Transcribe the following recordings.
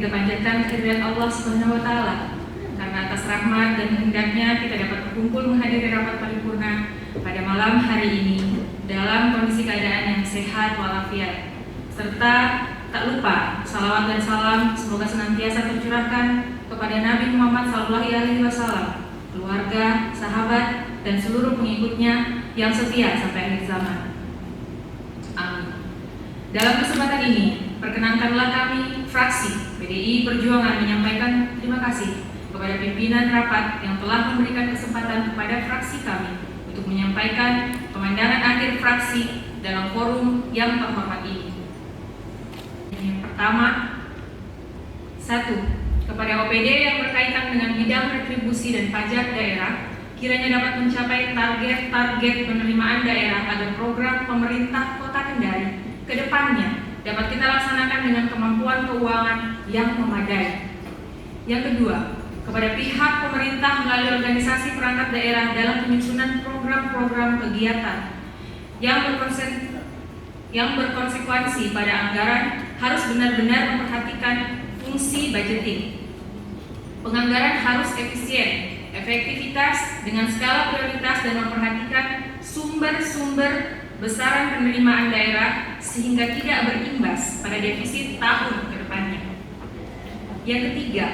kita panjatkan kehadirat Allah Subhanahu wa taala karena atas rahmat dan kehendaknya kita dapat berkumpul menghadiri rapat paripurna pada malam hari ini dalam kondisi keadaan yang sehat walafiat, serta tak lupa salawat dan salam semoga senantiasa tercurahkan kepada Nabi Muhammad SAW, keluarga, sahabat, dan seluruh pengikutnya yang setia sampai akhir zaman. Amin. Dalam kesempatan ini, perkenankanlah kami, fraksi PDI Perjuangan, menyampaikan terima kasih kepada pimpinan rapat yang telah memberikan kesempatan kepada fraksi kami untuk menyampaikan pemandangan akhir fraksi dalam forum yang terhormat ini. Yang pertama, 1. Kepada OPD yang berkaitan dengan bidang retribusi dan pajak daerah, kiranya dapat mencapai target-target penerimaan daerah agar program pemerintah Kota Kendari ke depannya dapat kita laksanakan dengan kemampuan keuangan yang memadai. Yang kedua, kepada pihak pemerintah melalui organisasi perangkat daerah dalam penyusunan program-program kegiatan yang berkonsekuensi pada anggaran harus benar-benar memperhatikan fungsi budgeting. Penganggaran harus efisien, efektivitas dengan skala prioritas dan memperhatikan sumber-sumber besaran penerimaan daerah sehingga tidak berimbas pada defisit tahun ke depannya. Yang ketiga,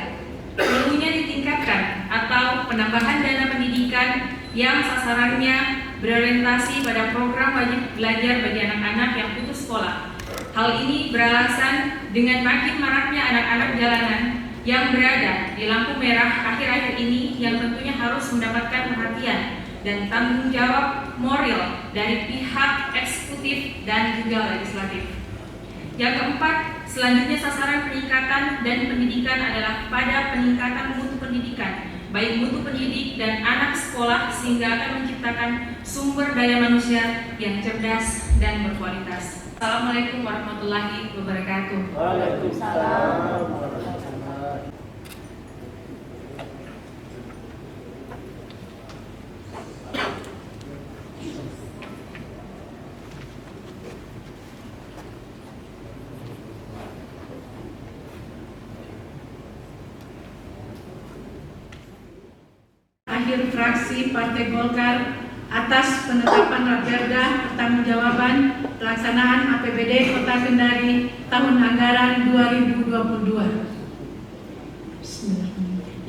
perlunya ditingkatkan atau penambahan dana pendidikan yang sasarannya berorientasi pada program wajib belajar bagi anak-anak yang putus sekolah. Hal ini beralasan dengan makin maraknya anak-anak jalanan yang berada di lampu merah akhir-akhir ini yang tentunya harus mendapatkan perhatian dan tanggung jawab moral dari pihak eksekutif dan juga legislatif. Yang keempat, selanjutnya sasaran peningkatan dan pendidikan adalah pada peningkatan mutu pendidikan, baik mutu pendidik dan anak sekolah, sehingga akan menciptakan sumber daya manusia yang cerdas dan berkualitas. Assalamualaikum warahmatullahi wabarakatuh. Waalaikumsalam. Akhir fraksi Partai Golkar atas penetapan Raperda pertanggungjawaban pelaksanaan APBD Kota Kendari tahun anggaran 2022.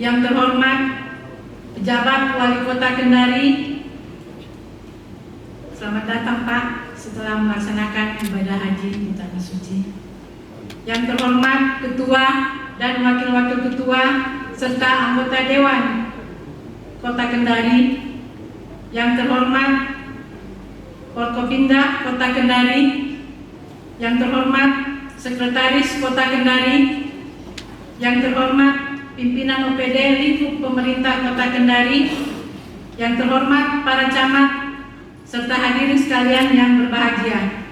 Yang terhormat pejabat Wali Kota Kendari, selamat datang Pak setelah melaksanakan ibadah haji di Tanah Suci. Yang terhormat Ketua dan Wakil-Wakil Ketua serta anggota Dewan Kota Kendari, yang terhormat Forkopimda Kota Kendari, yang terhormat Sekretaris Kota Kendari, yang terhormat pimpinan OPD lingkup pemerintah Kota Kendari, yang terhormat para camat serta hadirin sekalian yang berbahagia.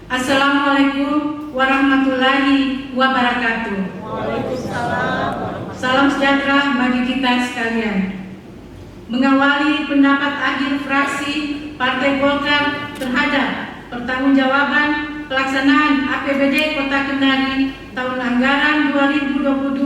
Assalamualaikum warahmatullahi wabarakatuh. Waalaikumsalam. Salam sejahtera bagi kita sekalian. Mengawali pendapat akhir fraksi Partai Golkar terhadap pertanggungjawaban pelaksanaan APBD Kota Kendari tahun anggaran 2022.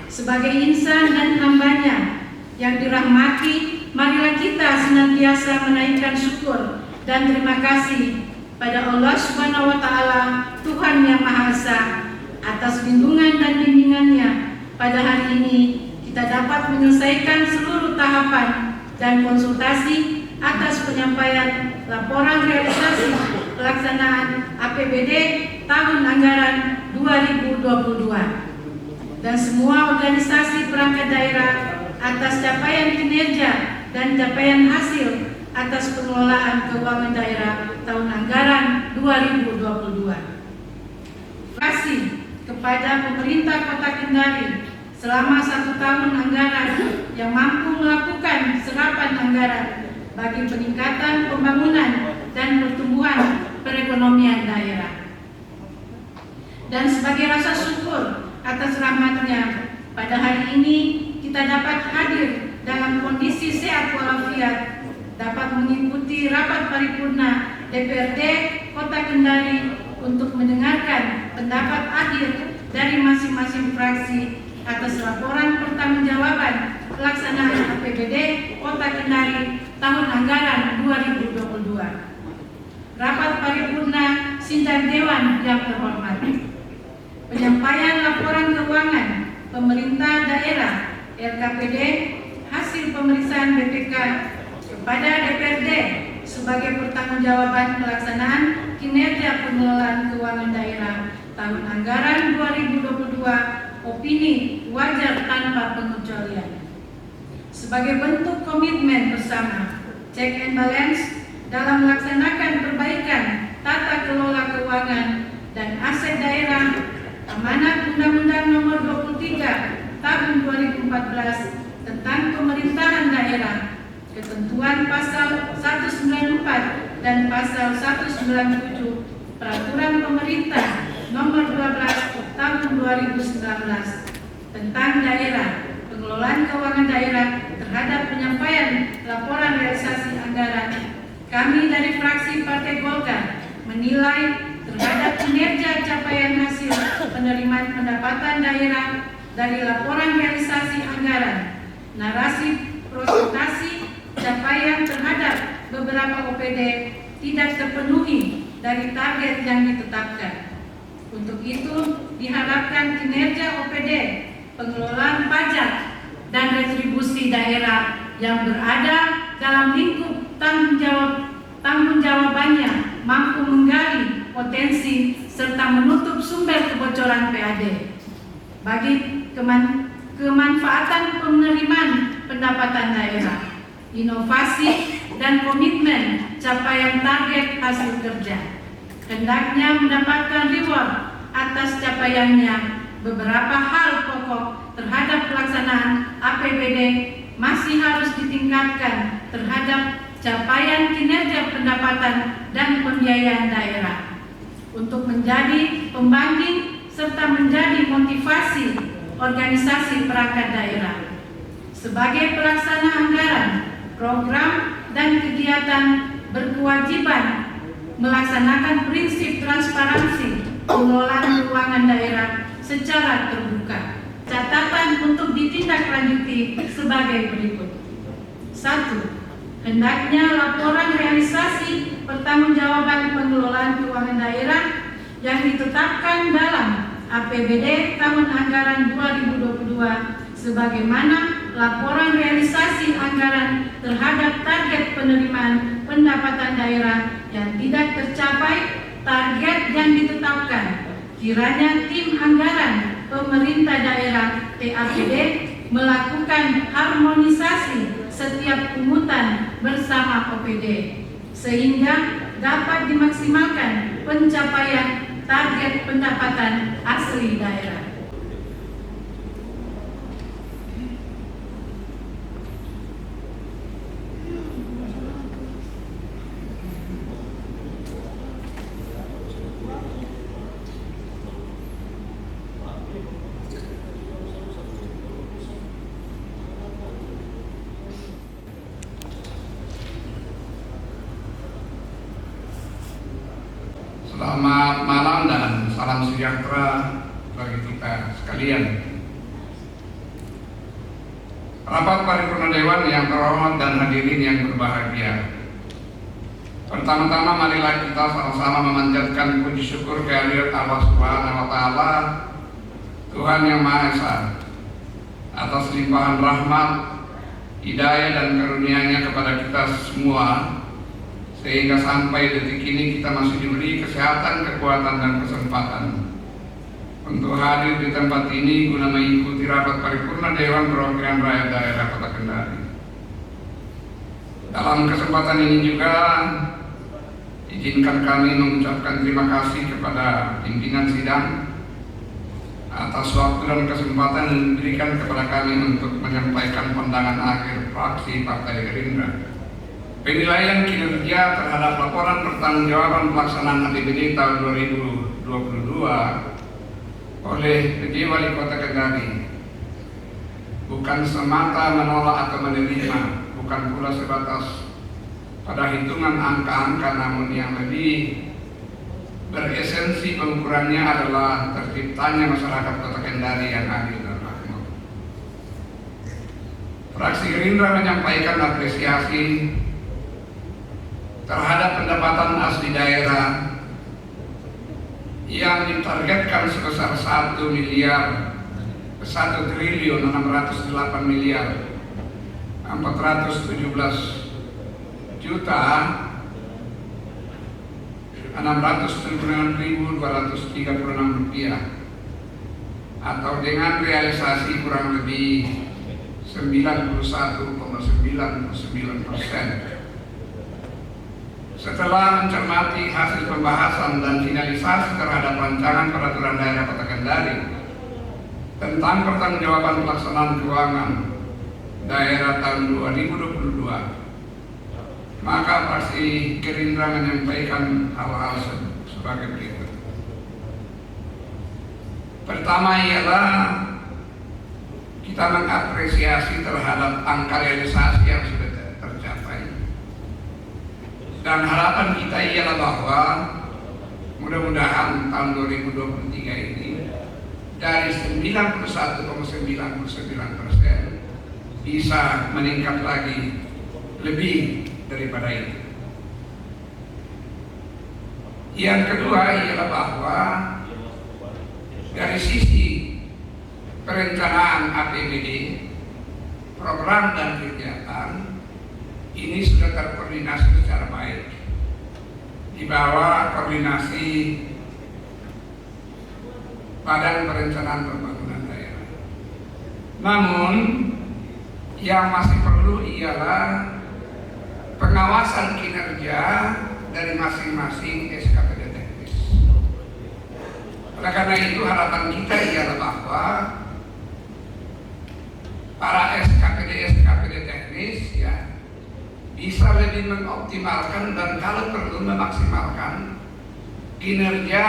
Sebagai insan dan hambanya yang dirahmati, marilah kita senantiasa menaikkan syukur dan terima kasih pada Allah Subhanahu wa taala, Tuhan yang Maha Esa, atas lindungan dan bimbingannya. Pada hari ini kita dapat menyelesaikan seluruh tahapan dan konsultasi atas penyampaian laporan realisasi pelaksanaan APBD tahun anggaran 2022 dan semua organisasi perangkat daerah atas capaian kinerja dan capaian hasil atas pengelolaan keuangan daerah tahun anggaran 2022. Terima kasih kepada pemerintah Kota Kendari selama 1 tahun anggaran yang mampu melakukan serapan anggaran bagi peningkatan pembangunan dan pertumbuhan perekonomian daerah. Dan sebagai rasa syukur atas rahmatnya, pada hari ini kita dapat hadir dalam kondisi sehat walafiat, dapat mengikuti rapat paripurna DPRD Kota Kendari untuk mendengarkan pendapat akhir dari masing-masing fraksi atas laporan pertanggungjawaban pelaksanaan APBD Kota Kendari tahun anggaran 2022. Rapat paripurna sidang Dewan yang terhormat. Penyampaian laporan keuangan pemerintah daerah RKPD hasil pemeriksaan BPK kepada DPRD sebagai pertanggungjawaban pelaksanaan kinerja pengelolaan keuangan daerah tahun anggaran 2022, opini wajar tanpa pengecualian. Sebagai bentuk komitmen bersama, check and balance dalam melaksanakan perbaikan tata kelola keuangan dan aset daerah, amanat Undang-Undang Nomor 23 Tahun 2014 tentang pemerintahan daerah, ketentuan pasal 194 dan pasal 197 Peraturan Pemerintah Nomor 12 Tahun 2019 tentang daerah, pengelolaan keuangan daerah terhadap penyampaian laporan realisasi anggaran. Kami dari fraksi Partai Golkar menilai terhadap kinerja capaian hasil penerimaan pendapatan daerah dari laporan realisasi anggaran, narasi presentasi capaian terhadap beberapa OPD tidak terpenuhi dari target yang ditetapkan. Untuk itu diharapkan kinerja OPD, pengelolaan pajak dan retribusi daerah yang berada dalam lingkup tanggung jawabannya mampu menggali potensi serta menutup sumber kebocoran PAD bagi kemanfaatan penerimaan pendapatan daerah, inovasi dan komitmen capaian target hasil kerja. Hendaknya mendapatkan reward atas capaiannya. Beberapa hal pokok terhadap pelaksanaan APBD masih harus ditingkatkan terhadap capaian kinerja pendapatan dan pembiayaan daerah untuk menjadi pembanding serta menjadi motivasi organisasi perangkat daerah. Sebagai pelaksana anggaran, program dan kegiatan berkewajiban melaksanakan prinsip transparansi pengelolaan keuangan daerah secara terbuka. Catatan untuk ditindaklanjuti sebagai berikut. 1. Hendaknya laporan realisasi pertanggungjawaban pengelolaan keuangan daerah yang ditetapkan dalam APBD tahun anggaran 2022 sebagaimana laporan realisasi anggaran terhadap target penerimaan pendapatan daerah yang tidak tercapai target yang ditetapkan, kiranya tim anggaran pemerintah daerah TAPD melakukan harmonisasi setiap pungutan bersama OPD sehingga dapat dimaksimalkan pencapaian target pendapatan asli daerah. Selamat malam dan salam sejahtera bagi kita sekalian. Rapat paripurna Dewan yang terhormat dan hadirin yang berbahagia. Pertama-tama marilah kita sama-sama memanjatkan puji syukur kehadirat Allah Subhanahu wa taala, Tuhan yang Maha Esa, atas limpahan rahmat, hidayah dan karunia-Nya kepada kita semua, sehingga sampai detik ini kita masih diberi kesehatan, kekuatan, dan kesempatan untuk hadir di tempat ini guna mengikuti rapat paripurna Dewan Perwakilan Rakyat Daerah Kota Kendari. Dalam kesempatan ini juga izinkan kami mengucapkan terima kasih kepada pimpinan sidang atas waktu dan kesempatan yang diberikan kepada kami untuk menyampaikan pandangan akhir fraksi Partai Gerindra. Penilaian kinerja terhadap laporan pertanggungjawaban pelaksanaan APBD tahun 2022 oleh PJ Wali Kota Kendari bukan semata menolak atau menerima, bukan pula sebatas pada hitungan angka-angka, namun yang lebih beresensi pengukurannya adalah terciptanya masyarakat Kota Kendari yang adil dan makmur. Fraksi Gerindra menyampaikan apresiasi terhadap pendapatan asli daerah yang ditargetkan sebesar 1.417.676.236 rupiah, atau dengan realisasi kurang lebih 91,99%. Setelah mencermati hasil pembahasan dan finalisasi terhadap rancangan peraturan daerah Kota Kendari tentang pertanggungjawaban pelaksanaan keuangan daerah tahun 2022, maka fraksi Gerindra menyampaikan hal-hal sebagai berikut. Pertama ialah kita mengapresiasi terhadap angka realisasi yang sudah tercapai, dan harapan kita ialah bahwa mudah-mudahan tahun 2023 ini dari 91,99% bisa meningkat lagi lebih daripada itu. Yang kedua ialah bahwa dari sisi perencanaan APBD, program dan kegiatan ini sudah terkoordinasi secara baik di bawah koordinasi Badan Perencanaan Pembangunan Daerah. Namun yang masih perlu ialah pengawasan kinerja dari masing-masing SKPD teknis. Oleh karena itu harapan kita ialah bahwa para SKPD teknis bisa lebih mengoptimalkan dan kalau perlu memaksimalkan kinerja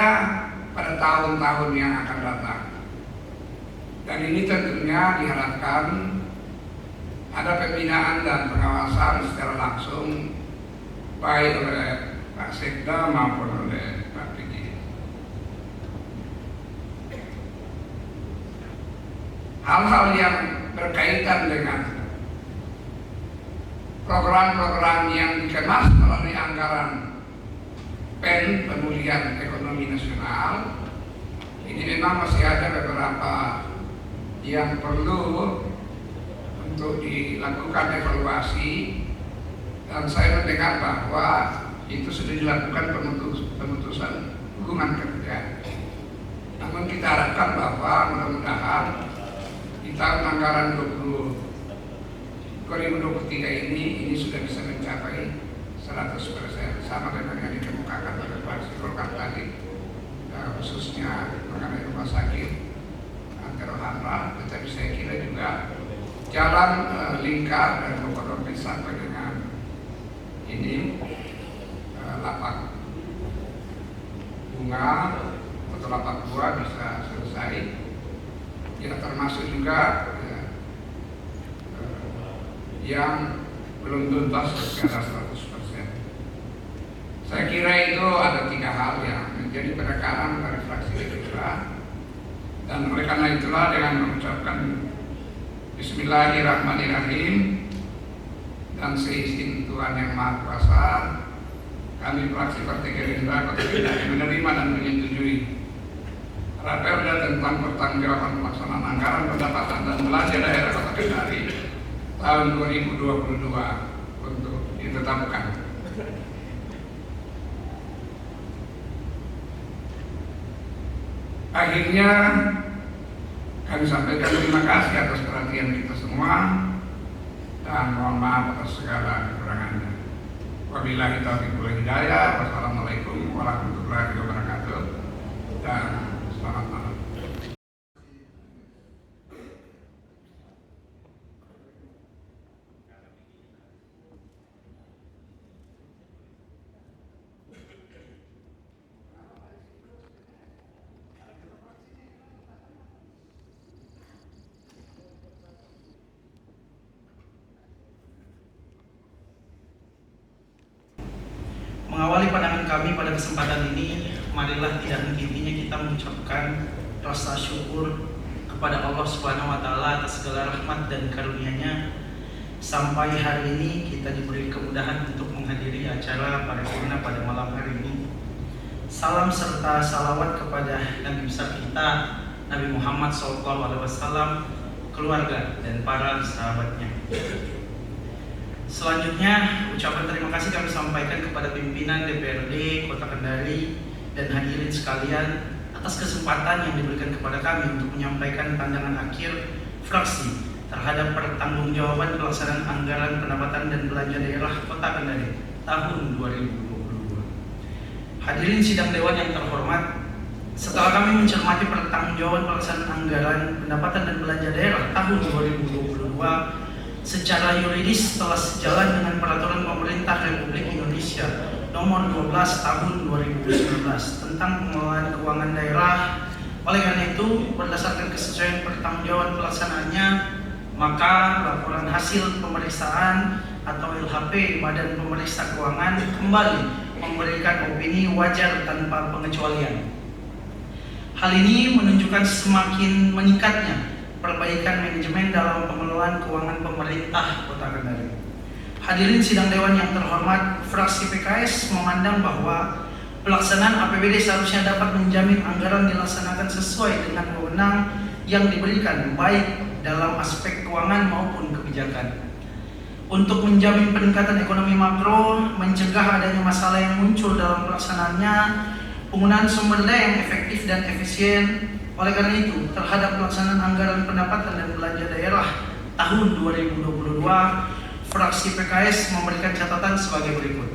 pada tahun-tahun yang akan datang. Dan ini tentunya diharapkan ada pembinaan dan pengawasan secara langsung baik oleh Pak Sekda maupun oleh Pak PJ. Hal-hal yang berkaitan dengan program-program yang dikemas melalui anggaran PEN, Pemulihan Ekonomi Nasional, ini memang masih ada beberapa yang perlu untuk dilakukan evaluasi, dan saya mendengar bahwa itu sudah dilakukan pemutusan hubungan kerja. Namun kita harapkan bahwa mudah-mudahan di tahun anggaran 2023 ini sudah bisa mencapai 100%, sama dengan yang dikemukakan oleh fraksi Golkar tadi, khususnya mengenai rumah sakit Antero Hamra. Tetapi saya kira juga jalan lingkar dan Bogor sampai dengan ini lapak bunga atau lapak buah bisa selesai. Ya, termasuk juga yang belum tuntas secara 100%. Saya kira itu ada 3 hal yang menjadi penekanan dari fraksi Gerindra, dan oleh karena itulah dengan mengucapkan Bismillahirrahmanirrahim dan seizin Tuhan Yang Maha Kuasa, kami fraksi Partai Gerindra Kota Kendari menerima dan menyetujui Raperda tentang pertanggungjawaban pelaksanaan anggaran pendapatan dan belanja daerah Kota Kendari tahun 2022 untuk ditetapkan. Akhirnya kami sampaikan terima kasih atas perhatian kita semua dan mohon maaf atas segala kekurangannya. Wabillahi taufiq wal hidayah. Wassalamualaikum warahmatullahi wabarakatuh dan selamat malam. Mengawali pandangan kami pada kesempatan ini, marilah tidak henti-hentinya kita mengucapkan rasa syukur kepada Allah Subhanahu wa taala atas segala rahmat dan karunia-Nya sampai hari ini kita diberi kemudahan untuk menghadiri acara paripurna pada malam hari ini. Salam serta salawat kepada Nabi besar kita Nabi Muhammad SAW, keluarga dan para sahabatnya. Selanjutnya, ucapan terima kasih kami sampaikan kepada pimpinan DPRD Kota Kendari dan hadirin sekalian atas kesempatan yang diberikan kepada kami untuk menyampaikan pandangan akhir fraksi terhadap pertanggungjawaban pelaksanaan anggaran pendapatan dan belanja daerah Kota Kendari tahun 2022. Hadirin sidang dewan yang terhormat, setelah kami mencermati pertanggungjawaban pelaksanaan anggaran pendapatan dan belanja daerah tahun 2022 secara yuridis telah sejalan dengan peraturan pemerintah Republik Indonesia nomor 12 tahun 2019 tentang pengelolaan keuangan daerah. Oleh karena itu, berdasarkan kesesuaian pertanggungjawaban pelaksanaannya, maka laporan hasil pemeriksaan atau LHP Badan Pemeriksa Keuangan kembali memberikan opini wajar tanpa pengecualian. Hal ini menunjukkan semakin meningkatnya perbaikan manajemen dalam pengelolaan keuangan pemerintah Kota Kendari. Hadirin sidang dewan yang terhormat, fraksi PKS memandang bahwa pelaksanaan APBD seharusnya dapat menjamin anggaran dilaksanakan sesuai dengan wewenang yang diberikan, baik dalam aspek keuangan maupun kebijakan. Untuk menjamin peningkatan ekonomi makro, mencegah adanya masalah yang muncul dalam pelaksanaannya, penggunaan sumber daya yang efektif dan efisien. Oleh karena itu, terhadap pelaksanaan anggaran pendapatan dan belanja daerah tahun 2022, fraksi PKS memberikan catatan sebagai berikut.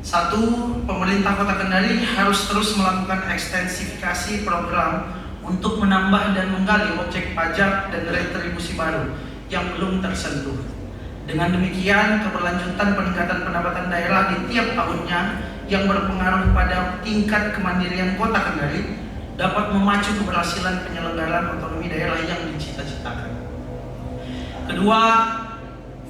1. Pemerintah Kota Kendari harus terus melakukan ekstensifikasi program untuk menambah dan menggali objek pajak dan retribusi baru yang belum tersentuh. Dengan demikian, keberlanjutan peningkatan pendapatan daerah di tiap tahunnya yang berpengaruh pada tingkat kemandirian Kota Kendari dapat memacu keberhasilan penyelenggaraan otonomi daerah yang dicita-citakan. Kedua,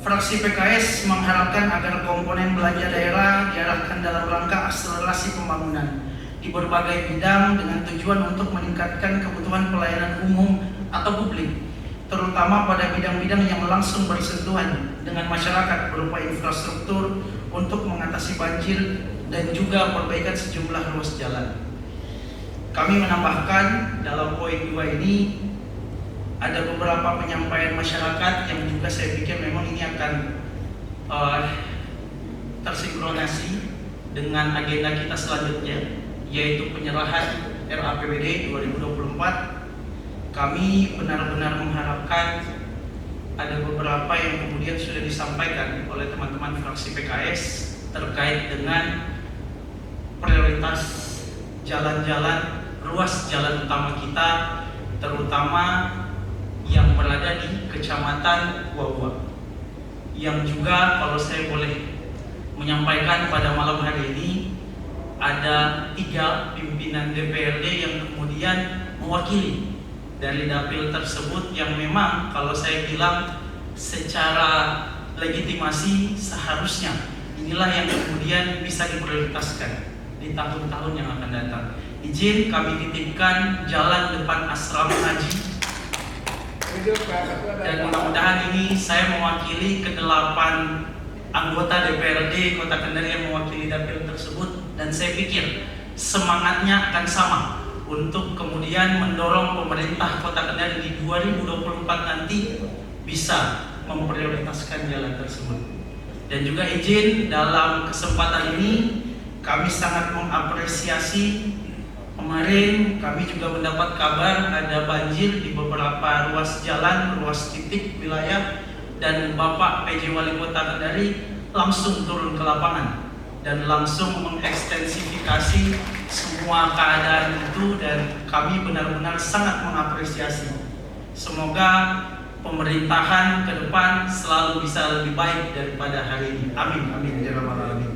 fraksi PKS mengharapkan agar komponen belanja daerah diarahkan dalam rangka akselerasi pembangunan di berbagai bidang dengan tujuan untuk meningkatkan kebutuhan pelayanan umum atau publik, terutama pada bidang-bidang yang langsung bersentuhan dengan masyarakat berupa infrastruktur untuk mengatasi banjir dan juga perbaikan sejumlah ruas jalan. Kami menambahkan dalam poin 2 ini ada beberapa penyampaian masyarakat yang juga saya pikir memang ini akan tersinkronasi dengan agenda kita selanjutnya, yaitu penyerahan RAPBD 2024. Kami benar-benar mengharapkan ada beberapa yang kemudian sudah disampaikan oleh teman-teman fraksi PKS terkait dengan prioritas jalan-jalan, ruas jalan utama kita, terutama yang berada di Kecamatan Wawa, yang juga kalau saya boleh menyampaikan pada malam hari ini ada 3 pimpinan DPRD yang kemudian mewakili dari dapil tersebut yang memang kalau saya bilang secara legitimasi seharusnya inilah yang kemudian bisa diprioritaskan di tahun-tahun yang akan datang. Izin kami titipkan jalan depan asrama haji, dan mudah-mudahan ini saya mewakili ke-8 anggota DPRD Kota Kendari yang mewakili dapil tersebut, dan saya pikir semangatnya akan sama untuk kemudian mendorong pemerintah Kota Kendari di 2024 nanti bisa memprioritaskan jalan tersebut. Dan juga izin dalam kesempatan ini kami sangat mengapresiasi, kemarin kami juga mendapat kabar ada banjir di beberapa ruas jalan, ruas titik wilayah, dan Bapak PJ Wali Kota Kendari langsung turun ke lapangan dan langsung mengekstensifikasi semua keadaan itu, dan kami benar-benar sangat mengapresiasi. Semoga pemerintahan ke depan selalu bisa lebih baik daripada hari ini. Amin, amin, ya rabbal alamin.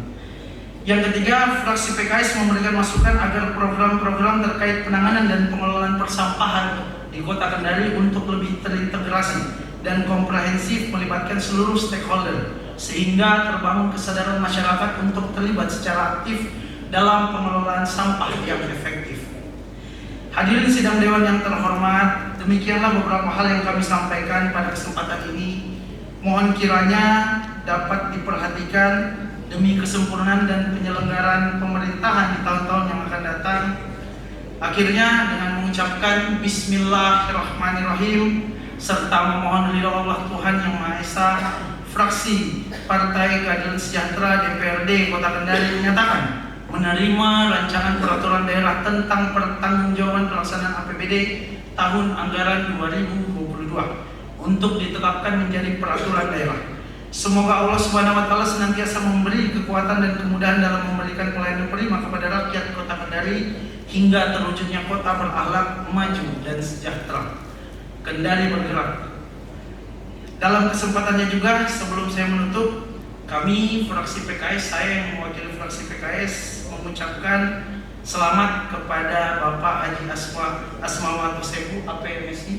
Yang ketiga, fraksi PKS memberikan masukan agar program-program terkait penanganan dan pengelolaan persampahan di Kota Kendari untuk lebih terintegrasi dan komprehensif melibatkan seluruh stakeholder, sehingga terbangun kesadaran masyarakat untuk terlibat secara aktif dalam pengelolaan sampah yang efektif. Hadirin sidang dewan yang terhormat, demikianlah beberapa hal yang kami sampaikan pada kesempatan ini. Mohon kiranya dapat diperhatikan demi kesempurnaan dan penyelenggaraan pemerintahan di tahun-tahun yang akan datang. Akhirnya dengan mengucapkan Bismillahirrahmanirrahim serta memohon ridho Allah Tuhan Yang Maha Esa, fraksi Partai Keadilan Sejahtera DPRD Kota Kendari menyatakan menerima rancangan peraturan daerah tentang pertanggungjawaban pelaksanaan APBD tahun anggaran 2022 untuk ditetapkan menjadi peraturan daerah. Semoga Allah Subhanahu wa Ta'ala senantiasa memberi kekuatan dan kemudahan dalam memberikan pelayanan prima kepada rakyat Kota Kendari hingga terwujudnya kota berakhlak, maju dan sejahtera. Kendari bergerak. Dalam kesempatannya juga, sebelum saya menutup, kami fraksi PKS, saya yang mewakili fraksi PKS mengucapkan selamat kepada Bapak Haji Asmawanto Sebu APMSI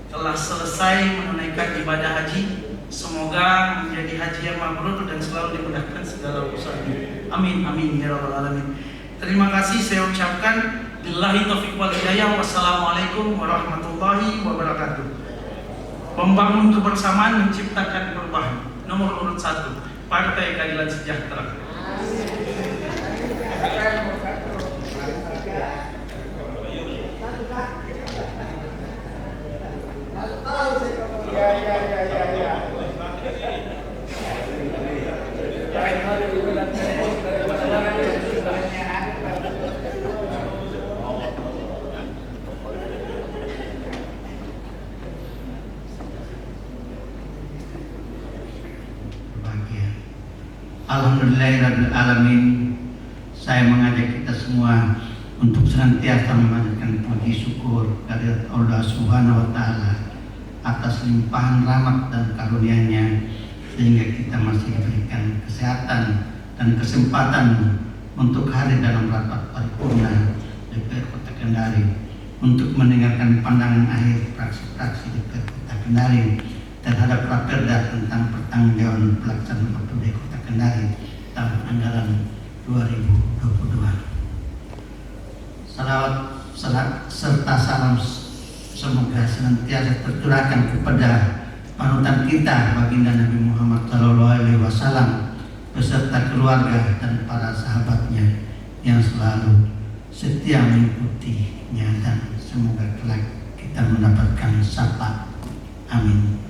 telah selesai menunaikan ibadah haji. Semoga menjadi haji yang mabrur dan selalu dimudahkan segala urusannya. Amin amin ya rabbal alamin. Terima kasih saya ucapkan. Billahi taufiq wal hidayah. Wassalamualaikum warahmatullahi wabarakatuh. Membangun kebersamaan, menciptakan perubahan. Nomor urut 1, Partai Keadilan Sejahtera. Alhamdulillahirrahmanirrahim. Saya mengajak kita semua untuk senantiasa memanjatkan puji syukur kehadirat Allah Subhanahu wa Ta'ala atas limpahan rahmat dan karunia-Nya sehingga kita masih diberikan kesehatan dan kesempatan untuk hadir dalam rapat paripurna DPR Kota Kendari untuk mendengarkan pandangan akhir fraksi-fraksi DPR Kota Kendari terhadap Raperda tentang pertanggungjawaban pelaksanaan APBD Kota Kendari tahun anggaran 2022. Salawat serta salam semoga senantiasa tercurahkan kepada panutan kita baginda Nabi Muhammad SAW beserta keluarga dan para sahabatnya yang selalu setia mengikutinya, dan semoga kelak kita mendapatkan syafaat. Amin.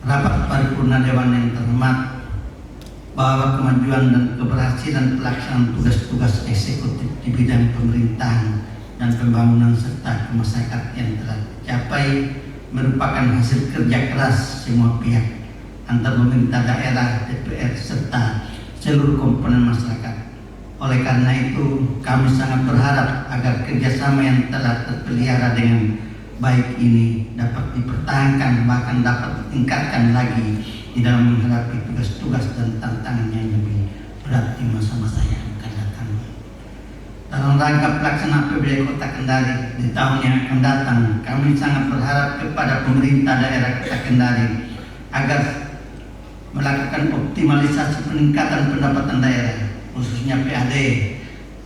Rapat paripurna Dewan yang terhormat, bahwa kemajuan dan keberhasilan pelaksanaan tugas-tugas eksekutif di bidang pemerintahan dan pembangunan serta kemasyarakatan yang telah dicapai merupakan hasil kerja keras semua pihak antara pemerintah daerah, DPR serta seluruh komponen masyarakat. Oleh karena itu, kami sangat berharap agar kerjasama yang telah terpelihara dengan baik ini dapat dipertahankan, bahkan dapat ditingkatkan lagi di dalam menghadapi tugas-tugas dan tantangan yang lebih berat di masa-masa yang akan datang. Dalam rangka pelaksanaan APBD Kota Kendari di tahun yang akan datang, kami sangat berharap kepada pemerintah daerah Kota Kendari agar melakukan optimalisasi peningkatan pendapatan daerah, khususnya PAD,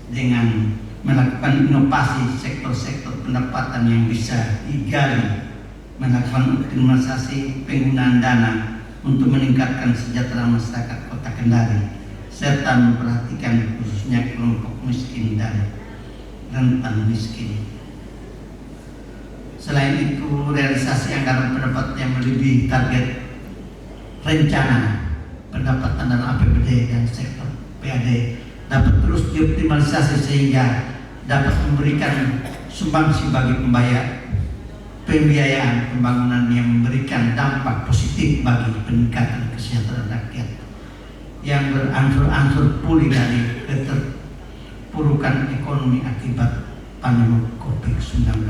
dengan melakukan inovasi sektor-sektor pendapatan yang bisa digali, melakukan optimalisasi penggunaan dana untuk meningkatkan sejahtera masyarakat Kota Kendari, serta memperhatikan khususnya kelompok miskin dan rentan miskin. Selain itu, realisasi anggaran pendapatan yang melebihi target rencana pendapatan dalam APBD dan sektor PAD dapat terus dioptimalisasi sehingga dapat memberikan sumbangsi bagi pembiayaan pembangunan yang memberikan dampak positif bagi peningkatan kesejahteraan rakyat yang berangsur-angsur pulih dari keterpurukan ekonomi akibat pandemi COVID-19.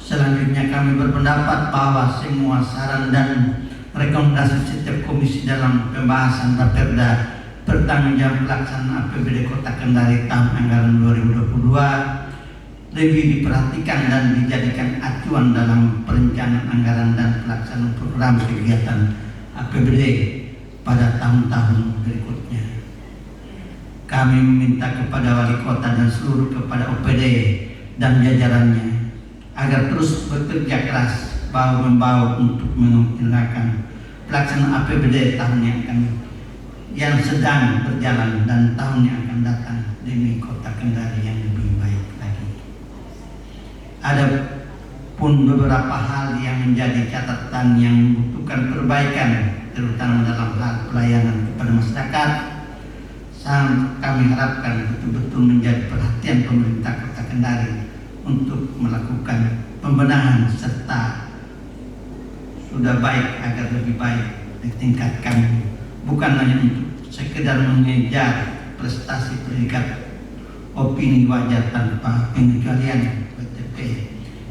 Selanjutnya kami berpendapat bahwa semua saran dan rekomendasi setiap komisi dalam pembahasan Raperda pertanggungjawaban pelaksanaan APBD Kota Kendari tahun anggaran 2022 lebih diperhatikan dan dijadikan acuan dalam perencanaan anggaran dan pelaksanaan program kegiatan APBD pada tahun-tahun berikutnya. Kami meminta kepada wali kota dan seluruh kepada OPD dan jajarannya agar terus bekerja keras bahu-membahu untuk mengoptimalkan pelaksanaan APBD tahun yang sedang berjalan dan tahun yang akan datang demi Kota Kendari yang lebih baik lagi. Ada pun beberapa hal yang menjadi catatan yang membutuhkan perbaikan, terutama dalam hal pelayanan kepada masyarakat. Kami harapkan betul-betul menjadi perhatian pemerintah Kota Kendari untuk melakukan pembenahan serta sudah baik agar lebih baik ditingkatkan, bukan hanya untuk sekedar mengejar prestasi predikat opini wajar tanpa pengecualian PTP,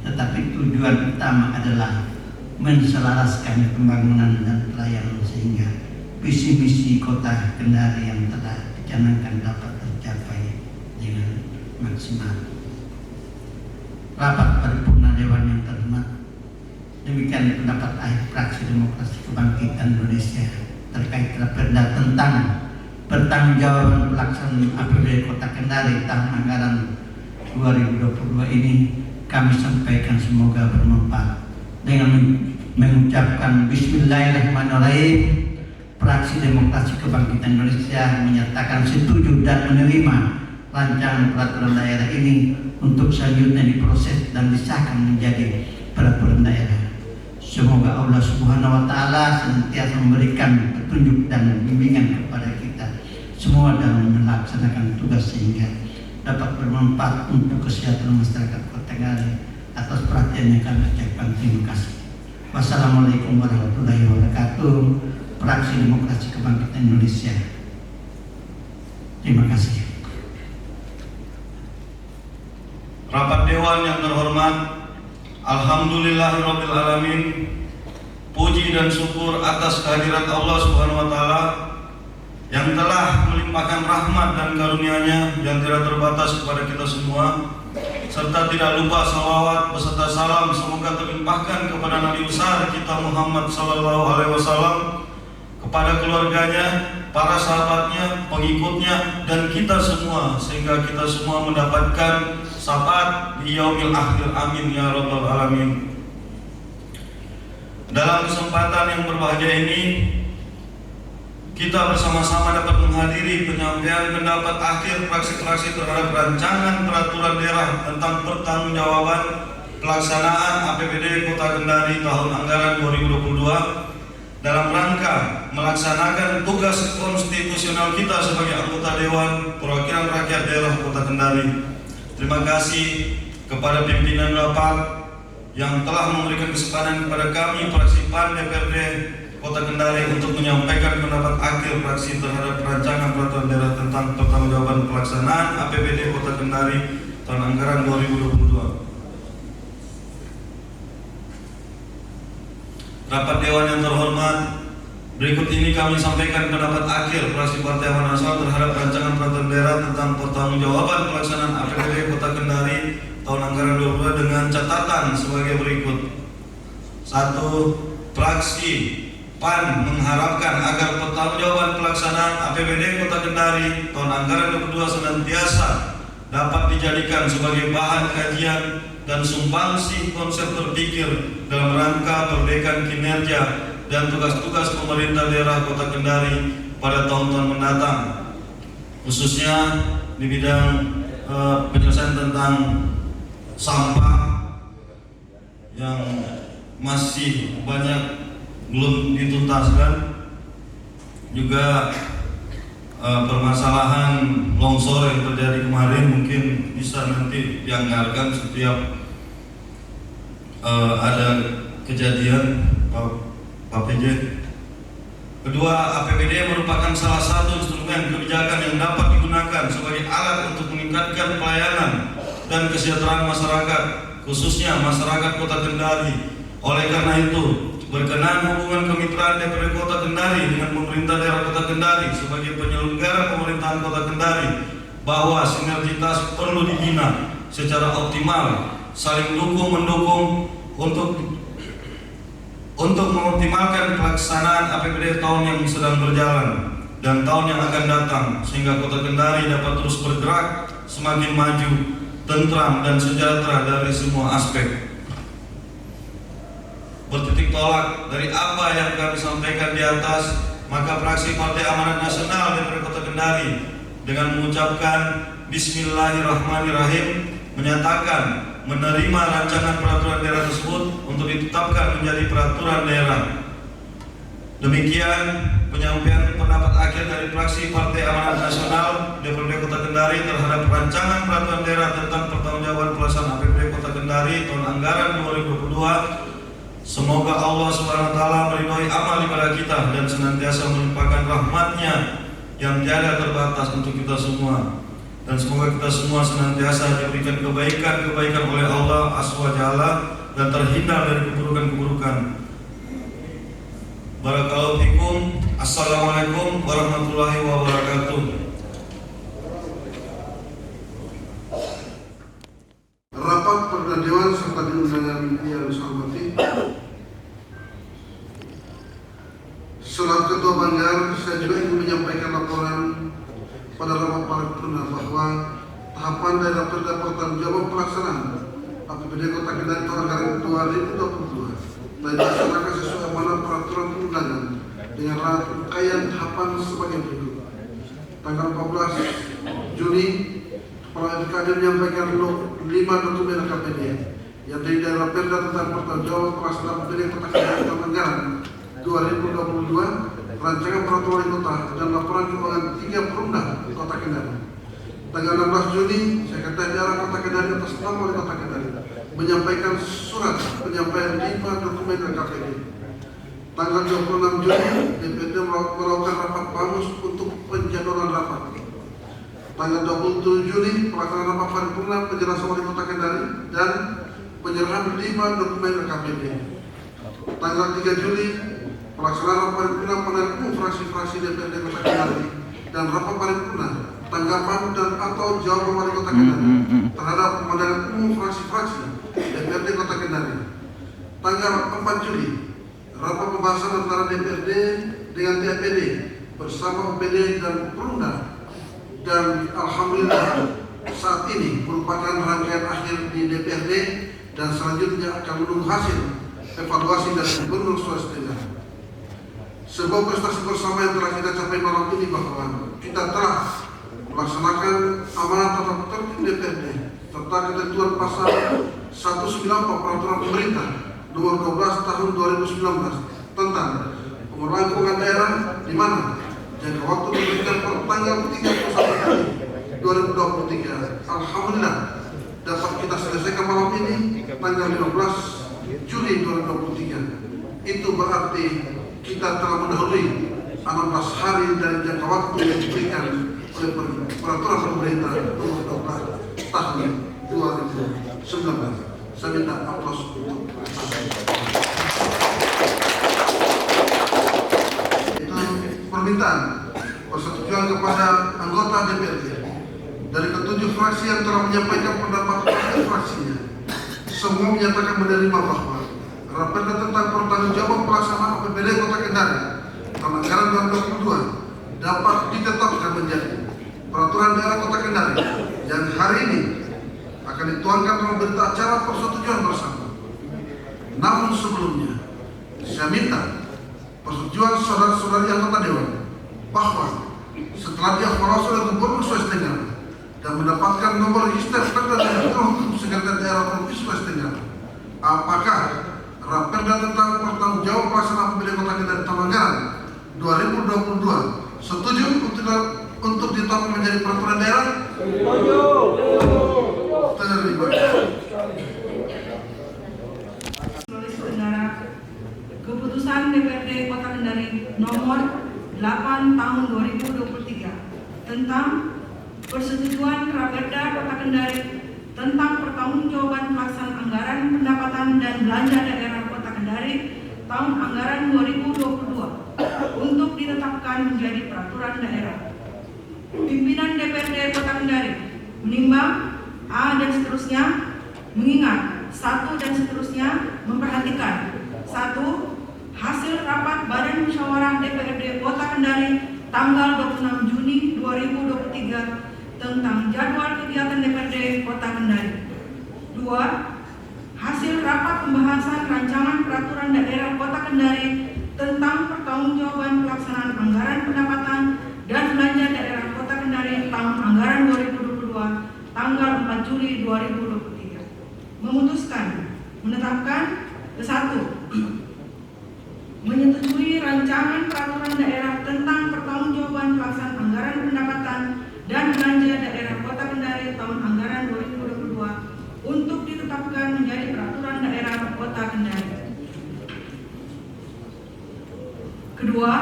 tetapi tujuan utama adalah menselaraskan pembangunan dan pelayanan sehingga visi misi Kota Kendari yang telah dicanangkan dapat tercapai dengan maksimal. Rapat Paripurna Dewan yang terhormat, demikian pendapat akhir Fraksi Demokrasi Kebangkitan Indonesia terkait Raperda tentang pertanggungjawaban pelaksanaan APBD Kota Kendari tahun anggaran 2022 ini. Kami sampaikan semoga bermanfaat. Dengan mengucapkan Bismillahirrahmanirrahim, Fraksi Demokrasi Kebangkitan Indonesia menyatakan setuju dan menerima rancangan peraturan daerah ini untuk selanjutnya diproses dan disahkan menjadi peraturan daerah. Semoga Allah Subhanahu wa Ta'ala senantiasa memberikan petunjuk dan bimbingan kepada kita semua dalam melaksanakan tugas sehingga dapat bermanfaat untuk kesejahteraan masyarakat Kota Kendari. Atas perhatiannya kami ucapkan terima kasih. Wassalamualaikum warahmatullahi wabarakatuh. Fraksi Demokrasi Kebangkitan Indonesia. Terima kasih. Rapat Dewan yang terhormat, Alhamdulillahirabbil alamin. Puji dan syukur atas kehadirat Allah Subhanahu wa Ta'ala yang telah melimpahkan rahmat dan karunia-Nya yang tidak terbatas kepada kita semua, serta tidak lupa salawat beserta salam semoga terlimpahkan kepada Nabi besar kita Muhammad sallallahu alaihi wasallam, kepada keluarganya, para sahabatnya, pengikutnya, dan kita semua, sehingga kita semua mendapatkan syafaat di yaumil akhir. Amin ya rabbal alamin. Dalam kesempatan yang berbahagia ini, kita bersama-sama dapat menghadiri penyampaian pendapat akhir fraksi-fraksi terhadap rancangan peraturan daerah tentang pertanggungjawaban pelaksanaan APBD Kota Kendari tahun anggaran 2022 dalam rangka melaksanakan tugas konstitusional kita sebagai anggota Dewan Perwakilan Rakyat Daerah Kota Kendari. Terima kasih kepada pimpinan rapat yang telah memberikan kesempatan kepada kami fraksi PAN DPRD Kota Kendari untuk menyampaikan pendapat akhir fraksi terhadap rancangan peraturan daerah tentang pertanggungjawaban pelaksanaan APBD Kota Kendari tahun anggaran 2022. Rapat Dewan yang terhormat, berikut ini kami sampaikan pendapat akhir fraksi Partai Amanat Nasional terhadap rancangan peraturan daerah tentang pertanggungjawaban pelaksanaan APBD Kota Kendari tahun anggaran 2022 dengan catatan sebagai berikut. 1. Fraksi PAN mengharapkan agar pertanggungjawaban pelaksanaan APBD Kota Kendari tahun anggaran 2022 senantiasa dapat dijadikan sebagai bahan kajian dan sumbangsi konsep berpikir dalam rangka perbaikan kinerja dan tugas-tugas pemerintah daerah Kota Kendari pada tahun-tahun mendatang, khususnya di bidang penyelesaian tentang sampah yang masih banyak belum dituntaskan, juga permasalahan longsor yang terjadi kemarin mungkin bisa nanti dianggarkan setiap ada kejadian Pak PJ. Kedua, APBD merupakan salah satu instrumen kebijakan yang dapat digunakan sebagai alat untuk meningkatkan pelayanan dan kesejahteraan masyarakat, khususnya masyarakat Kota Kendari. Oleh karena itu, berkenan hubungan kemitraan DPRD Kota Kendari dengan pemerintah daerah Kota Kendari sebagai penyelenggara pemerintahan Kota Kendari, bahwa sinergitas perlu dibina secara optimal, saling dukung-mendukung untuk mengoptimalkan pelaksanaan APBD tahun yang sedang berjalan. dan tahun yang akan datang, sehingga Kota Kendari dapat terus bergerak semakin maju, tentram dan sejahtera dari semua aspek. Bertitik tolak dari apa yang kami sampaikan di atas, maka fraksi Partai Amanat Nasional DPRD Kota Kendari dengan mengucapkan Bismillahirrahmanirrahim menyatakan menerima rancangan peraturan daerah tersebut untuk ditetapkan menjadi peraturan daerah. Demikian penyampaian pendapat akhir dari fraksi Partai Amanat Nasional DPRD Kota Kendari terhadap rancangan peraturan daerah tentang pertanggungjawaban pelaksanaan APBD Kota Kendari tahun anggaran 2022. Semoga Allah SWT meridhoi amal ibadah kita dan senantiasa melimpahkan rahmat-Nya yang tiada terbatas untuk kita semua. Dan semoga kita semua senantiasa diberikan kebaikan-kebaikan oleh Allah SWT dan terhindar dari keburukan-keburukan. Barakallahu fikum. Assalamualaikum warahmatullahi wabarakatuh. Rapat Perdana Dewan serta diundangan yang saya hormati, selaku Ketua Banggar, saya juga ingin menyampaikan laporan pada rapat paripurna bahwa tahapan dari Raperda Pertanggungjawaban Pelaksanaan APBD Kota Kendari tahun anggaran 2022 telah dilaksanakan sesuai amanah peraturan perundangan dengan rangkaian tahapan sebagai berikut. Tanggal 14 Juni, Kepala FKD menyampaikan 5 dokumen KPD yang terdiri dari Raperda tentang pertanggungjawaban pelaksanaan APBD Kota Kendari tahun anggaran 2022, rancangan peraturan wali kota dan laporan keuangan 3 perumda Kota Kendari. Tanggal 16 Juni, Sekretariat Daerah Kota Kendari atas nama Wali Kota Kendari menyampaikan surat penyampaian 5 dokumen KPD. Tanggal 26 Juni, DPRD melakukan rapat PAMUS untuk penjadwalan rapat. Tanggal 27 Juni, pelaksanaan rapat paripurna penjelasan Wali Kota Kendari dan penyerahan 5 dokumen KPD. Tanggal 3 Juli, pelaksanaan rapat paripurna penerima fraksi-fraksi DPRD Kota Kendari dan rapat paripurna tanggapan dan atau jawaban Wali Kota Kendari terhadap pemandangan umum fraksi-fraksi DPRD Kota Kendari. Tanggal 4 Juli, rapat pembahasan antara DPRD dengan TAPD bersama OPD dan Perumda, dan alhamdulillah saat ini merupakan rangkaian akhir di DPRD dan selanjutnya akan menunggu hasil evaluasi dari Gubernur Sulawesi Tenggara. Sebuah prestasi bersama yang telah kita capai malam ini bahwa kita telah melaksanakan amanat tata tertib DPRD serta ketentuan pasal 194 peraturan pemerintah nomor 12 tahun 2019 tentang pengelolaan keuangan daerah, di mana jangka waktu diberikan per tanggal 31 Juli 2023. Alhamdulillah dapat kita selesaikan malam ini tanggal 15 Juli 2023. Itu berarti kita telah mendahului 16 hari dari jangka waktu yang diberikan oleh peraturan pemerintah nomor 12 tahun 2019. Saya minta aplaus untuk itu permintaan persetujuan kepada anggota DPRD dari ketujuh fraksi yang telah menyampaikan pendapat fraksinya. Semua menyatakan menerima bahwa Raperda tentang pertanggungjawaban pelaksanaan APBD Kota Kendari tahun anggaran 2022 dapat ditetapkan menjadi peraturan daerah Kota Kendari yang hari ini akan dituangkan dalam berita acara persetujuan bersama. Namun sebelumnya, saya minta persetujuan saudara-saudari anggota Dewan bahwa setelah dievaluasi oleh Gubernur Sulawesi Tenggara dan mendapatkan nomor register Perda dari Hukum Sekretariat Daerah Provinsi Sulawesi Tenggara, apakah Raperda tentang pertanggungjawaban pelaksanaan APBD Kota Kendari tahun anggaran 2022 setuju untuk ditetapkan menjadi peraturan daerah? Setuju. Terima kasih. Sulawesi Tenggara, keputusan DPRD Kota Kendari nomor 8 tahun 2023 tentang persetujuan Raperda Kota Kendari tentang pertanggungjawaban pelaksanaan anggaran pendapatan dan belanja daerah Kota Kendari tahun anggaran 2022 untuk ditetapkan menjadi peraturan daerah. Pimpinan DPRD Kota Kendari menimbang A dan seterusnya, mengingat 1 dan seterusnya, memperhatikan 1. Hasil rapat Badan Musyawarah DPRD Kota Kendari tanggal 26 Juni 2023 tentang jadwal kegiatan DPRD Kota Kendari. 2. Hasil rapat pembahasan rancangan peraturan daerah Kota Kendari tentang pertanggungjawaban pelaksanaan anggaran pendapatan dan belanja daerah Kota Kendari tahun anggaran 2022 tanggal 4 Juli 2023. Memutuskan menetapkan ke 1. Menyetujui rancangan peraturan daerah tentang pertanggungjawaban pelaksanaan anggaran pendapatan dan belanja daerah Kota Kendari tahun anggaran 2022 untuk ditetapkan menjadi peraturan daerah Kota Kendari. Kedua,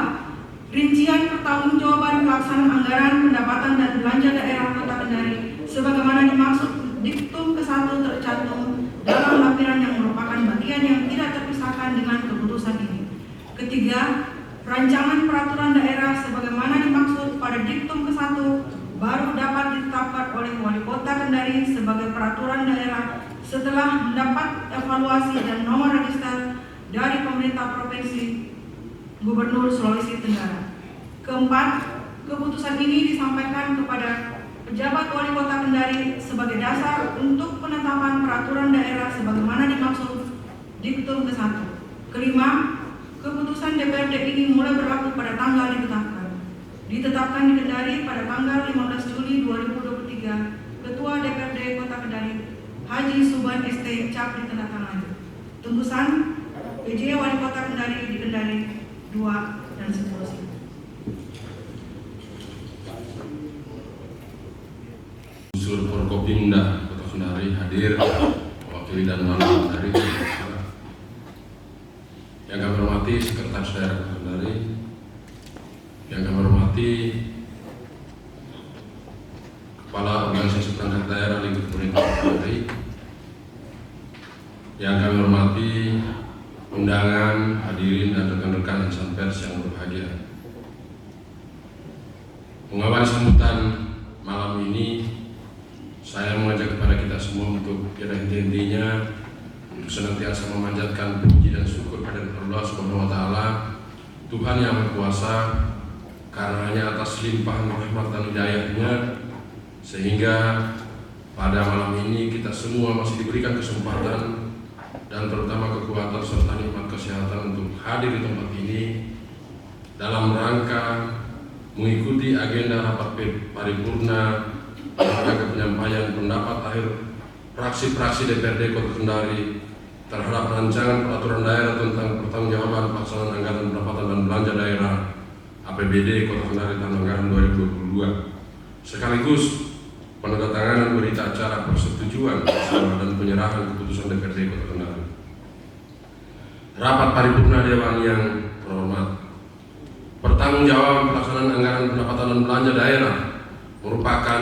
rincian pertanggungjawaban pelaksanaan anggaran pendapatan dan belanja daerah Kota Kendari sebagaimana dimaksud diktum ke-1 tercantum dalam lampiran yang merupakan bagian yang tidak terpisahkan dengan keputusan ini. Ketiga, rancangan peraturan daerah sebagaimana dimaksud pada diktum ke-1 baru dapat ditetapkan oleh Wali Kota Kendari sebagai peraturan daerah setelah mendapat evaluasi dan nomor register dari pemerintah provinsi Gubernur Sulawesi Tenggara. Keempat, keputusan ini disampaikan kepada pejabat Wali Kota Kendari sebagai dasar untuk penetapan peraturan daerah sebagaimana dimaksud diktum ke-1. Kelima, keputusan DPRD ini mulai berlaku pada tanggal ditetapkan di Kendari pada tanggal 15 Juli 2023. Ketua DPRD Kota Kendari Haji Suban ST Cap ditandatangani. Tembusan PJ Wali Kota Kendari di Kendari 2 dan seterusnya. Unsur Forkopimda Kota Kendari hadir mewakili dan melalui dari yang kami hormati Sekretaris Daerah Kota Kendari, yang kami hormati Kepala Organisasi Perangkat Daerah Lingkup Pemerintah Kota Kendari, yang kami hormati undangan, hadirin dan rekan-rekan insan pers yang berbahagia. Mengawali sambutan malam ini, saya mengajak kepada kita semua untuk inti-intinya untuk senantiasa memanjatkan puji dan syukur pada Allah Subhanahu wa taala, Tuhan yang Maha Kuasa, karenanya atas limpahan rahmat dan hidayah-Nya sehingga pada malam ini kita semua masih diberikan kesempatan dan terutama kekuatan serta nikmat kesehatan untuk hadir di tempat ini dalam rangka mengikuti agenda rapat paripurna rangka penyampaian pendapat akhir fraksi-fraksi DPRD Kota Kendari terhadap rancangan peraturan daerah tentang pertanggungjawaban pelaksanaan anggaran pendapatan dan belanja daerah APBD Kota Kendari tahun anggaran 2022 sekaligus penandatanganan berita acara persetujuan dan penyerahan keputusan DPRD Kota Kendari. Rapat paripurna Dewan yang terhormat, pertanggungjawaban pelaksanaan anggaran pendapatan dan belanja daerah merupakan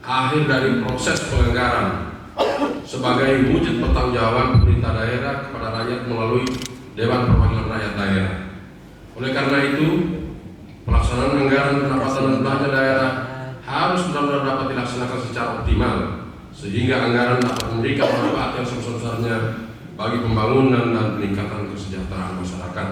akhir dari proses penganggaran sebagai wujud pertanggungjawaban pemerintah daerah kepada rakyat melalui Dewan Perwakilan Rakyat Daerah. Oleh karena itu, pelaksanaan anggaran pendapatan dan belanja daerah harus benar-benar dapat dilaksanakan secara optimal sehingga anggaran dapat memberikan manfaat yang sebesar-besarnya bagi pembangunan dan peningkatan kesejahteraan masyarakat.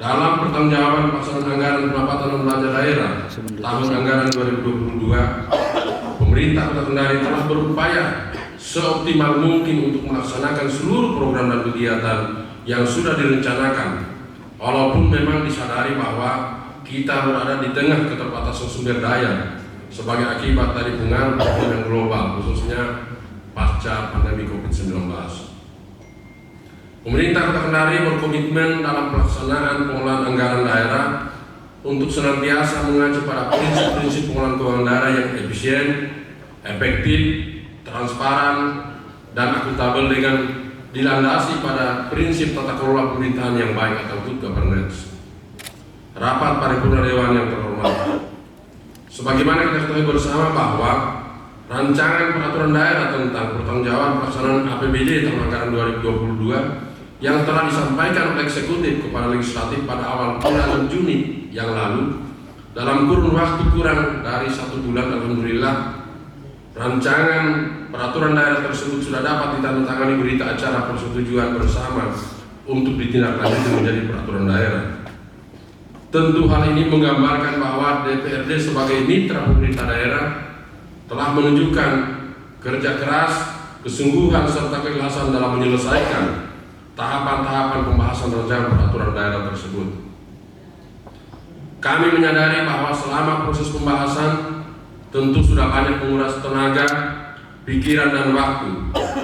Dalam pertanggungjawaban pelaksanaan anggaran pendapatan dan belanja daerah tahun anggaran 2022, pemerintah Kota Kendari telah berupaya seoptimal mungkin untuk melaksanakan seluruh program dan kegiatan yang sudah direncanakan. Walaupun memang disadari bahwa kita berada di tengah keterbatasan sumber daya sebagai akibat dari pengaruh yang global, khususnya pasca pandemi COVID-19. Pemerintah Kota Kendari berkomitmen dalam pelaksanaan pengelolaan anggaran daerah untuk senantiasa mengacu pada prinsip-prinsip pengelolaan keuangan daerah yang efisien, efektif, transparan, dan akuntabel dengan dilandasi pada prinsip tata kelola pemerintahan yang baik atau good governance. Rapat paripurna Dewan yang terhormat, sebagaimana kita ketahui bersama bahwa rancangan peraturan daerah tentang pertanggungjawaban pelaksanaan APBD tahun anggaran 2022 yang telah disampaikan oleh eksekutif kepada legislatif pada awal bulan Juni yang lalu dalam kurun waktu kurang dari 1 bulan, alhamdulillah rancangan peraturan daerah tersebut sudah dapat ditandatangani berita acara persetujuan bersama untuk ditindaklanjuti menjadi peraturan daerah. Tentu hal ini menggambarkan bahwa DPRD sebagai mitra pemerintah daerah telah menunjukkan kerja keras, kesungguhan serta keikhlasan dalam menyelesaikan tahapan-tahapan pembahasan rancangan peraturan daerah tersebut. Kami menyadari bahwa selama proses pembahasan tentu sudah banyak menguras tenaga, pikiran dan waktu,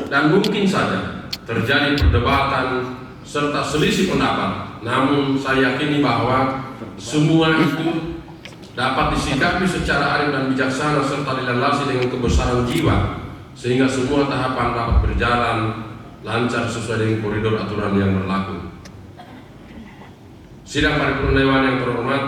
dan mungkin saja terjadi perdebatan serta selisih pendapat. Namun saya yakini bahwa semua itu dapat disikapi secara arif dan bijaksana serta dilandasi dengan kebesaran jiwa, sehingga semua tahapan dapat berjalan lancar sesuai dengan koridor aturan yang berlaku. Sidang paripurna Dewan yang terhormat,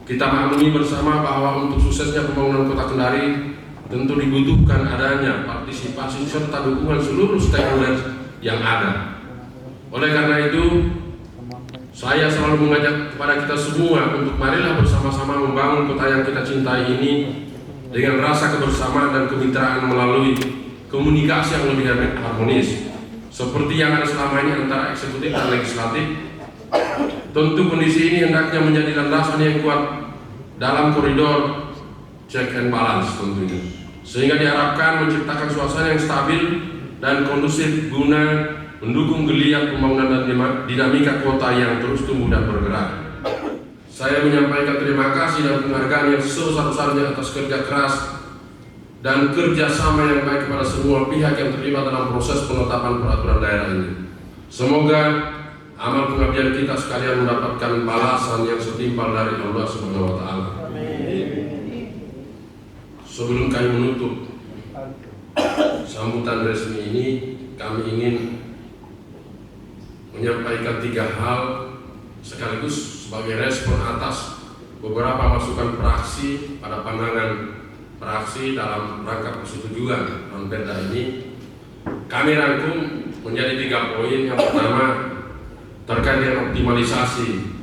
kita maklumi bersama bahwa untuk suksesnya pembangunan Kota Kendari tentu dibutuhkan adanya partisipasi serta dukungan seluruh stakeholder yang ada. Oleh karena itu, saya selalu mengajak kepada kita semua untuk marilah bersama-sama membangun kota yang kita cintai ini dengan rasa kebersamaan dan kemitraan melalui komunikasi yang lebih harmonis seperti yang ada selama ini antara eksekutif dan legislatif. Tentu kondisi ini hendaknya menjadi landasan yang kuat dalam koridor check and balance tentunya, sehingga diharapkan menciptakan suasana yang stabil dan kondusif guna mendukung geliat pembangunan dan dinamika kota yang terus tumbuh dan bergerak. Saya menyampaikan terima kasih dan penghargaan yang sebesar-besarnya atas kerja keras dan kerjasama yang baik kepada semua pihak yang terlibat dalam proses penetapan peraturan daerah ini. Semoga amal pengabdian kita sekalian mendapatkan balasan yang setimpal dari Allah Subhanahu wa Ta'ala. Sebelum kami menutup sambutan resmi ini, kami ingin menyampaikan 3 hal sekaligus sebagai respon atas beberapa masukan praksi pada pandangan praksi dalam rangka persetujuan Ranperda ini. Kami rangkum menjadi 3 poin. Yang pertama terkait dengan optimalisasi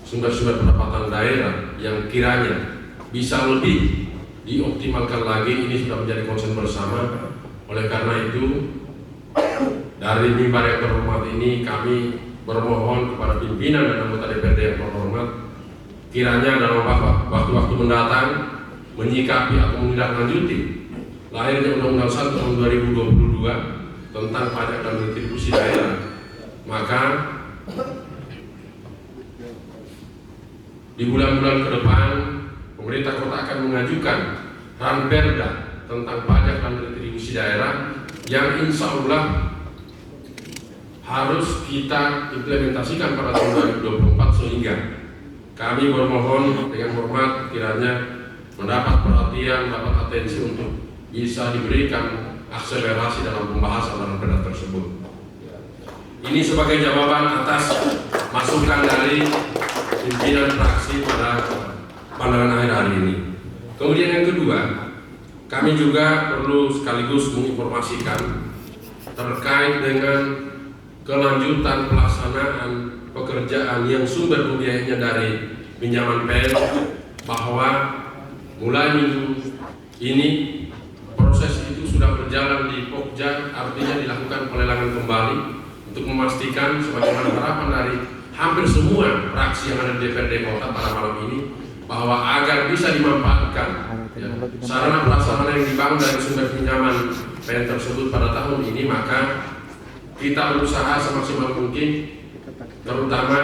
sumber-sumber pendapatan daerah yang kiranya bisa lebih dioptimalkan lagi. Ini sudah menjadi konsen bersama. Oleh karena itu, dari mimbar yang terhormat ini kami bermohon kepada pimpinan dan anggota DPRD yang terhormat, kiranya dalam waktu-waktu mendatang menyikapi atau menindaklanjuti lahirnya Undang-Undang 1 tahun 2022 tentang pajak dan retribusi daerah. Maka di bulan-bulan ke depan pemerintah kota akan mengajukan Ranperda tentang pajak dan retribusi daerah yang insya Allah harus kita implementasikan pada tahun 2024, sehingga kami bermohon dengan hormat kiranya mendapat perhatian, mendapat atensi untuk bisa diberikan akselerasi dalam pembahasan Ranperda tersebut. Ini sebagai jawaban atas masukan dari pimpinan fraksi pada pandangan akhir hari ini. Kemudian yang kedua, kami juga perlu sekaligus menginformasikan terkait dengan kelanjutan pelaksanaan pekerjaan yang sumber pembiayaannya dari pinjaman PL, bahwa mulai minggu ini proses itu sudah berjalan di Pokja, artinya dilakukan pelelangan kembali untuk memastikan sebagaimana harapan dari hampir semua fraksi yang ada di DPRD Kota pada malam ini, bahwa agar bisa dimanfaatkan sarana pelaksana yang dibangun dari sumber pinjaman PL tersebut pada tahun ini, maka kita berusaha semaksimal mungkin, terutama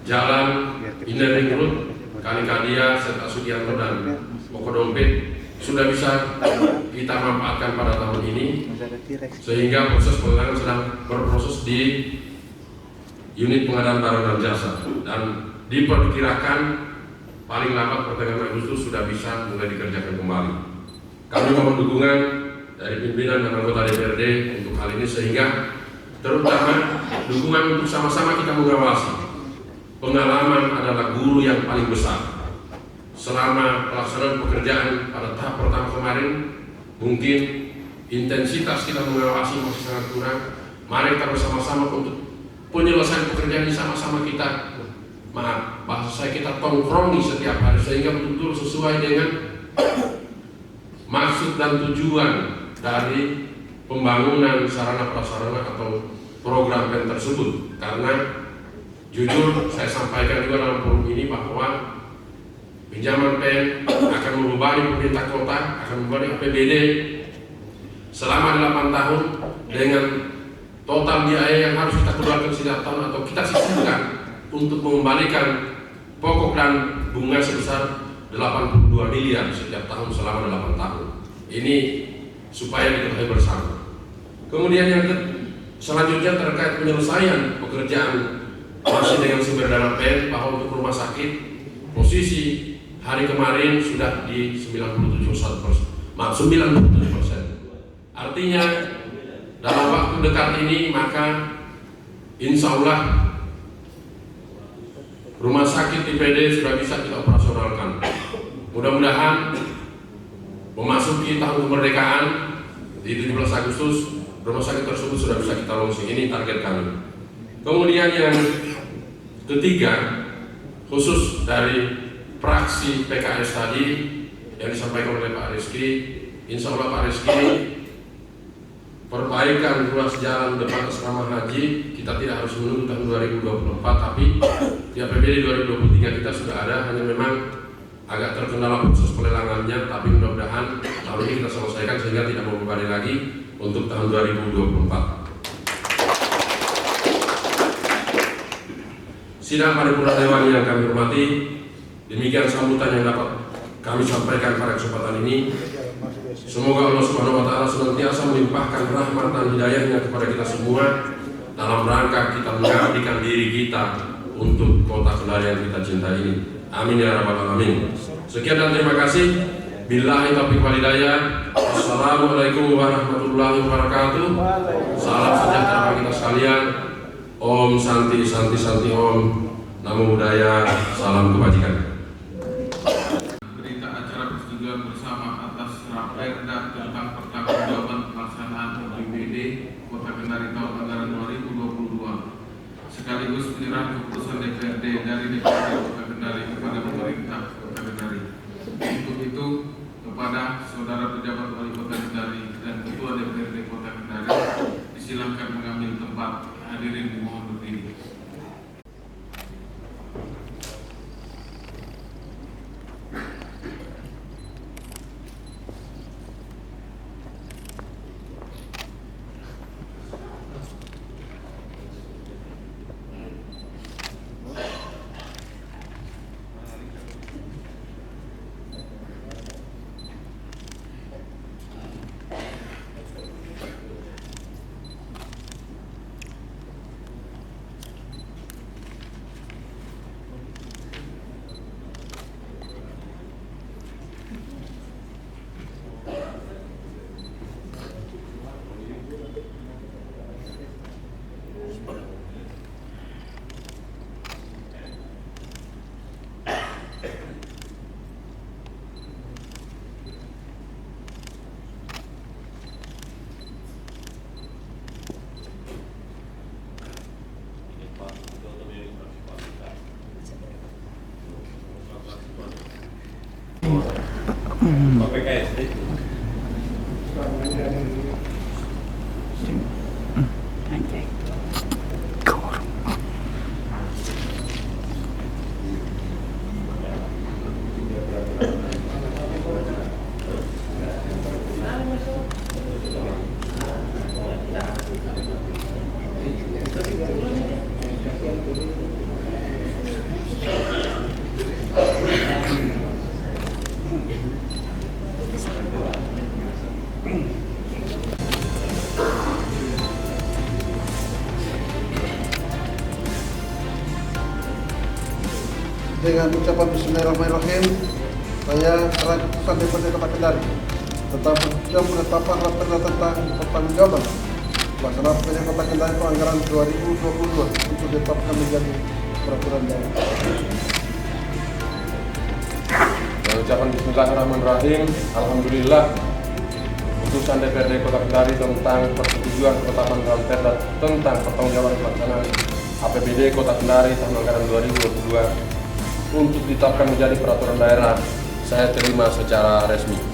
jalan Inner Ring Road, Kalikadia, serta Sugianto dan Pokodompet sudah bisa kita manfaatkan pada tahun ini, sehingga proses pelelangan sedang berproses di unit pengadaan barang dan jasa, dan diperkirakan paling lambat pertengahan Agustus sudah bisa mulai dikerjakan kembali. Kami mohon dukungan dari pimpinan dan anggota DPRD untuk hal ini, sehingga terutama dukungan untuk sama-sama kita mengawasi. Pengalaman adalah guru yang paling besar. Selama pelaksanaan pekerjaan pada tahap pertama kemarin, mungkin intensitas kita mengawasi masih sangat kurang. Mari kita bersama-sama untuk penyelesaian pekerjaan ini sama-sama kita, bahasa saya, kita tongkrongi setiap hari, sehingga betul-betul sesuai dengan maksud dan tujuan dari pembangunan sarana prasarana atau program PEN tersebut. Karena Jujur saya sampaikan juga dalam forum ini bahwa pinjaman PEN akan membebani pemerintah kota, akan membebani APBD selama 8 tahun dengan total biaya yang harus kita keluarkan setiap tahun atau kita sisihkan untuk mengembalikan pokok dan bunga sebesar 82 miliar setiap tahun selama 8 tahun. Ini supaya diketahui bersama. Kemudian yang selanjutnya terkait penyelesaian pekerjaan masih dengan sumber dana PEN, bahwa untuk rumah sakit posisi hari kemarin sudah di 97%. Artinya dalam waktu dekat ini maka insya Allah rumah sakit IPD sudah bisa kita operasionalkan. Mudah-mudahan memasuki tahun kemerdekaan di 17 Agustus rumah sakit tersebut sudah bisa kita launching. Ini target kami. Kemudian yang ketiga, khusus dari fraksi PKS tadi yang disampaikan oleh Pak Rizky, insya Allah Pak Rizky, perbaikan ruas jalan depan asrama haji kita tidak harus menunggu tahun 2024, tapi di APBD 2023 kita sudah ada, hanya memang agak terkendala proses pelelangannya, tapi mudah-mudahan tahun ini kita selesaikan sehingga tidak membebani lagi untuk tahun 2024. Sidang paripurna Dewan yang kami hormati, demikian sambutan yang dapat kami sampaikan pada kesempatan ini. Semoga Allah Subhanahu wa Ta'ala senantiasa melimpahkan rahmat dan hidayahnya kepada kita semua dalam rangka kita mengabdikan diri kita untuk kota Kendari yang kita cintai ini. Amin ya rabbal alamin. Sekian dan terima kasih. Billahi taufiq wal hidayah. Assalamualaikum warahmatullahi wabarakatuh. Salam sejahtera bagi kita sekalian. Om Santi Santi Santi Om. Namo Buddhaya. Salam kebajikan. Berita acara persetujuan bersama atas Raperda tentang pertanggungjawaban pelaksanaan APBD Kota Kendari tahun anggaran 2022 sekaligus penyerahan keputusan DPRD dari DPRD Kota Kendari kepada pemerintah Kota Kendari. Untuk itu kepada saudara pejabat wali Kota Kendari dan ketua DPRD Kota Kendari disilahkan mengambil tempat. Hadirin dimohon berdiri. Dengan ucapan Bismillahirrahmanirrahim, saya serah keputusan DPRD Kota Kendari tentang persetujuan penetapan Raperda tentang pertanggungjawaban pelaksanaan APBD Kota Kendari tahun anggaran 2022 untuk ditetapkan menjadi peraturan daerah. Dengan ucapan Bismillahirrahmanirrahim, Alhamdulillah putusan DPRD Kota Kendari tentang persetujuan penetapan Raperda tentang pertanggungjawaban pelaksanaan APBD Kota Kendari tahun anggaran 2022 untuk ditetapkan menjadi peraturan daerah saya terima secara resmi.